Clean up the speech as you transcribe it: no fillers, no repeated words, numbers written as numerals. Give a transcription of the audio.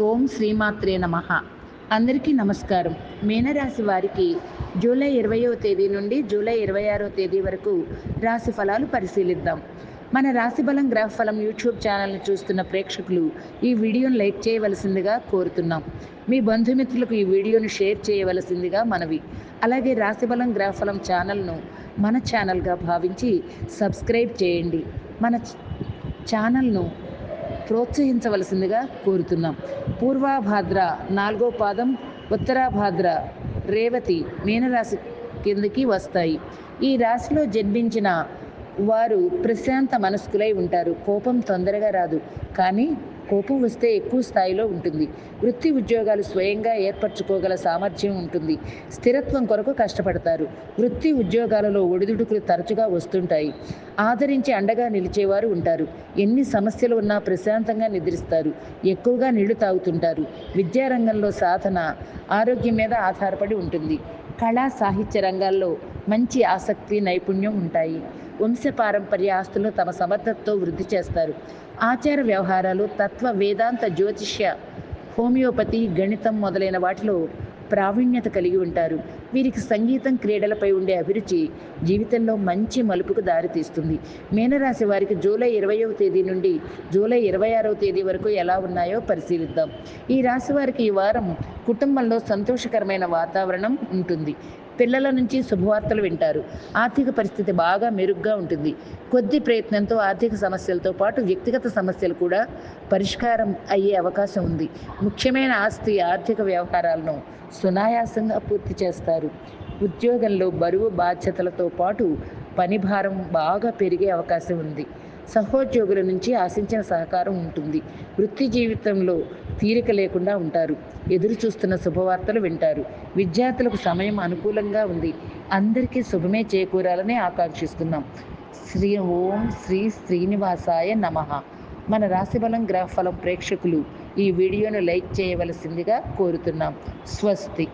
ఓం శ్రీమాత్రే నమః. అందరికీ నమస్కారం. మీనరాశి వారికి జూలై 20వ తేదీ నుండి జూలై 26వ తేదీ వరకు రాశి ఫలాలు పరిశీలిద్దాం. మన రాశిబలం గ్రాఫ్ ఫలం యూట్యూబ్ ఛానల్ని చూస్తున్న ప్రేక్షకులు ఈ వీడియోను లైక్ చేయవలసిందిగా కోరుతున్నాం. మీ బంధుమిత్రులకు ఈ వీడియోను షేర్ చేయవలసిందిగా మనవి. అలాగే రాశిబలం గ్రాఫ్ ఫలం ఛానల్ను మన ఛానల్గా భావించి సబ్స్క్రైబ్ చేయండి. మన ఛానల్ను ప్రోత్సహించవలసిందిగా కోరుతున్నాం. పూర్వాభాద్ర 4వ పాదం, ఉత్తరాభాద్ర, రేవతి మీనరాశి కిందకి వస్తాయి. ఈ రాశిలో జన్మించిన వారు ప్రశాంత మనస్కులై ఉంటారు. కోపం తొందరగా రాదు, కానీ కోపం వస్తే ఎక్కువ స్థాయిలో ఉంటుంది. వృత్తి ఉద్యోగాలు స్వయంగా ఏర్పరచుకోగల సామర్థ్యం ఉంటుంది. స్థిరత్వం కొరకు కష్టపడతారు. వృత్తి ఉద్యోగాలలో ఒడిదుడుకులు తరచుగా వస్తుంటాయి. ఆదరించి అండగా నిలిచేవారు ఉంటారు. ఎన్ని సమస్యలు ఉన్నా ప్రశాంతంగా నిద్రిస్తారు. ఎక్కువగా నీళ్లు తాగుతుంటారు. విద్యారంగంలో సాధన ఆరోగ్యం మీద ఆధారపడి ఉంటుంది. కళా సాహిత్య రంగాల్లో మంచి ఆసక్తి, నైపుణ్యం ఉంటాయి. వంశపారంపర్య ఆస్తులు తమ సమర్థతతో వృద్ధి చేస్తారు. ఆచార వ్యవహారాలు, తత్వ, వేదాంత, జ్యోతిష్య, హోమియోపతి, గణితం మొదలైన వాటిలో ప్రావీణ్యత కలిగి ఉంటారు. వీరికి సంగీతం, క్రీడలపై ఉండే అభిరుచి జీవితంలో మంచి మలుపుకు దారితీస్తుంది. మీనరాశి వారికి జూలై 20వ తేదీ నుండి జూలై 26వ తేదీ వరకు ఎలా ఉన్నాయో పరిశీలిద్దాం. ఈ రాశి వారికి ఈ వారం కుటుంబంలో సంతోషకరమైన వాతావరణం ఉంటుంది. పిల్లల నుంచి శుభవార్తలు వింటారు. ఆర్థిక పరిస్థితి బాగా మెరుగ్గా ఉంటుంది. కొద్ది ప్రయత్నంతో ఆర్థిక సమస్యలతో పాటు వ్యక్తిగత సమస్యలు కూడా పరిష్కారం అయ్యే అవకాశం ఉంది. ముఖ్యమైన ఆస్తి, ఆర్థిక వ్యవహారాలను సునాయాసంగా పూర్తి చేస్తారు. ఉద్యోగంలో బరువు బాధ్యతలతో పాటు పని భారం బాగా పెరిగే అవకాశం ఉంది. సహోద్యోగుల నుంచి ఆశించిన సహకారం ఉంటుంది. వృత్తి జీవితంలో తీరిక లేకుండా ఉంటారు. ఎదురు చూస్తున్న శుభవార్తలు వింటారు. విద్యార్థులకు సమయం అనుకూలంగా ఉంది. అందరికీ శుభమే చేకూరాలని ఆకాంక్షిస్తున్నాం. ఓం శ్రీ శ్రీనివాసాయ నమః. మన రాశిబలం గ్రాఫ్ ఫలం ప్రేక్షకులు ఈ వీడియోను లైక్ చేయవలసిందిగా కోరుతున్నాం. స్వస్తి.